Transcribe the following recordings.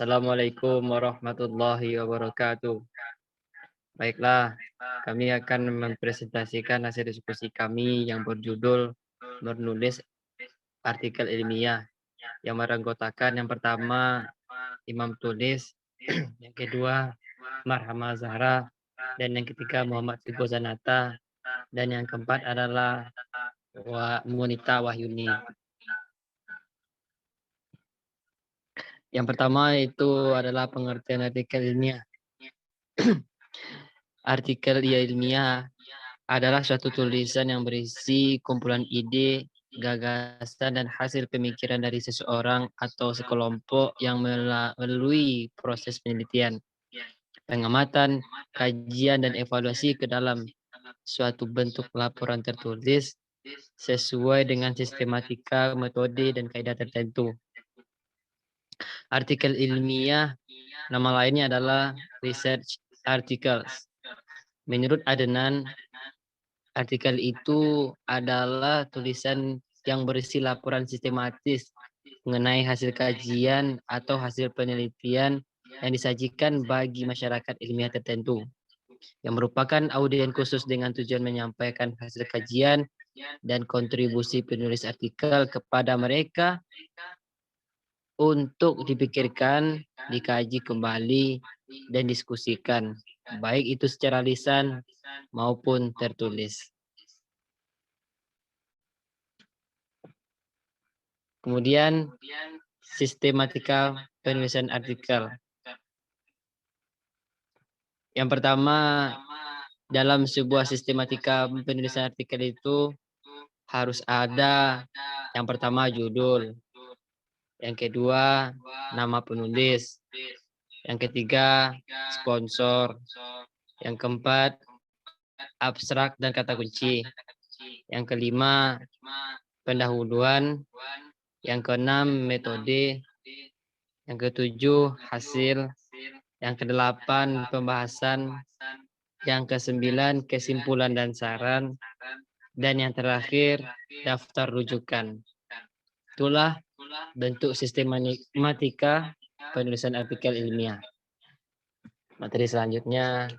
Assalamualaikum warahmatullahi wabarakatuh. Baiklah, kami akan mempresentasikan hasil diskusi kami yang berjudul menulis artikel ilmiah yang meranggotakan yang pertama Imam Tulis, yang kedua Marhamah Zahra, dan yang ketiga Muhammad Fiqo Zanata, dan yang keempat adalah Munita Wahyuni. Yang pertama itu adalah pengertian artikel ilmiah. Artikel ilmiah adalah suatu tulisan yang berisi kumpulan ide, gagasan, dan hasil pemikiran dari seseorang atau sekelompok yang melalui proses penelitian, pengamatan, kajian, dan evaluasi ke dalam suatu bentuk laporan tertulis sesuai dengan sistematika, metode, dan kaidah tertentu. Artikel ilmiah, nama lainnya adalah research articles. Menurut Adenan, artikel itu adalah tulisan yang berisi laporan sistematis mengenai hasil kajian atau hasil penelitian yang disajikan bagi masyarakat ilmiah tertentu, yang merupakan audien khusus dengan tujuan menyampaikan hasil kajian dan kontribusi penulis artikel kepada mereka untuk dipikirkan, dikaji kembali, dan diskusikan, baik itu secara lisan maupun tertulis. Kemudian, sistematika penulisan artikel. Yang pertama, dalam sebuah sistematika penulisan artikel itu harus ada yang pertama judul, yang kedua nama penulis, yang ketiga sponsor, yang keempat abstrak dan kata kunci, yang kelima pendahuluan, yang keenam metode, yang ketujuh hasil, yang kedelapan pembahasan, yang kesembilan kesimpulan dan saran, dan yang terakhir daftar rujukan. Itulah bentuk sistematika penulisan artikel ilmiah. Materi selanjutnya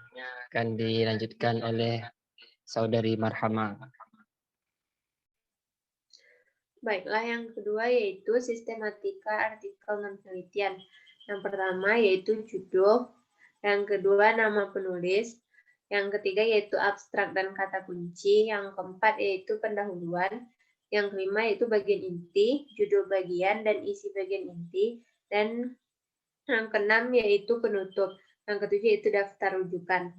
akan dilanjutkan oleh Saudari Marhamah. Baiklah, yang kedua yaitu sistematika artikel non penelitian. Yang pertama yaitu judul, yang kedua nama penulis, yang ketiga yaitu abstrak dan kata kunci, yang keempat yaitu pendahuluan, yang kelima yaitu bagian inti, judul bagian dan isi bagian inti, dan yang keenam yaitu penutup, yang ketujuh yaitu daftar rujukan.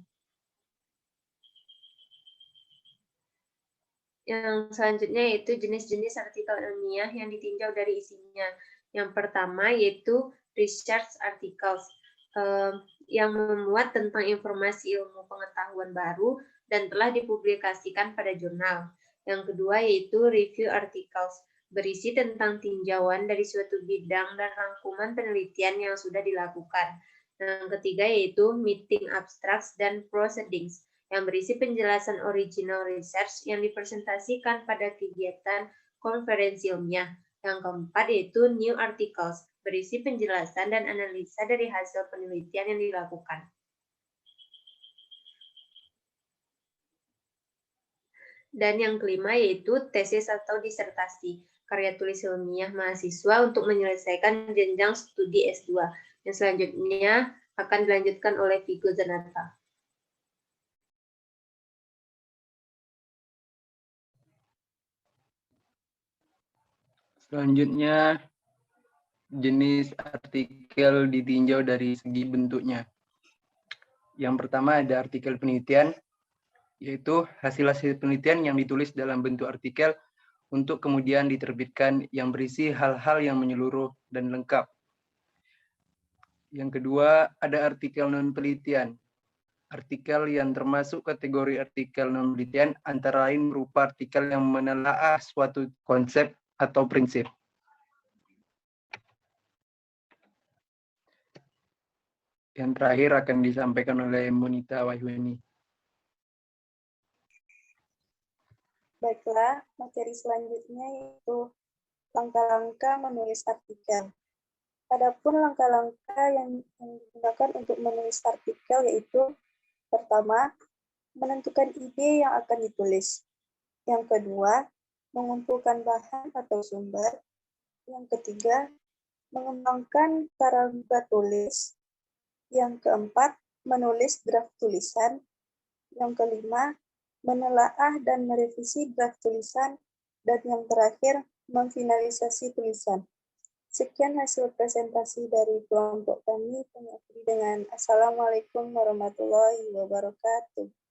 Yang selanjutnya yaitu jenis-jenis artikel ilmiah yang ditinjau dari isinya. Yang pertama yaitu research articles, yang memuat tentang informasi ilmu pengetahuan baru dan telah dipublikasikan pada jurnal. Yang kedua yaitu review articles, berisi tentang tinjauan dari suatu bidang dan rangkuman penelitian yang sudah dilakukan. Yang ketiga yaitu meeting abstracts dan proceedings, yang berisi penjelasan original research yang dipresentasikan pada kegiatan konferensi ilmiah. Yang keempat yaitu new articles, berisi penjelasan dan analisa dari hasil penelitian yang dilakukan. Dan yang kelima yaitu tesis atau disertasi, karya tulis ilmiah mahasiswa untuk menyelesaikan jenjang studi S2. Yang selanjutnya akan dilanjutkan oleh Fiqo Zanata. Selanjutnya, jenis artikel ditinjau dari segi bentuknya. Yang pertama ada artikel penelitian, yaitu hasil-hasil penelitian yang ditulis dalam bentuk artikel untuk kemudian diterbitkan, yang berisi hal-hal yang menyeluruh dan lengkap. Yang kedua, ada artikel non-penelitian. Artikel yang termasuk kategori artikel non-penelitian antara lain berupa artikel yang menelaah suatu konsep atau prinsip. Yang terakhir akan disampaikan oleh Munita Wahyuni. Baiklah, materi selanjutnya yaitu langkah-langkah menulis artikel. Adapun langkah-langkah yang digunakan untuk menulis artikel yaitu pertama, menentukan ide yang akan ditulis. Yang kedua, mengumpulkan bahan atau sumber. Yang ketiga, mengembangkan cara tulis. Yang keempat, menulis draft tulisan. Yang kelima, menelaah dan merevisi draft tulisan. Dan yang terakhir, memfinalisasi tulisan. Sekian hasil presentasi dari kelompok kami. Kami akhiri dengan Assalamualaikum warahmatullahi wabarakatuh.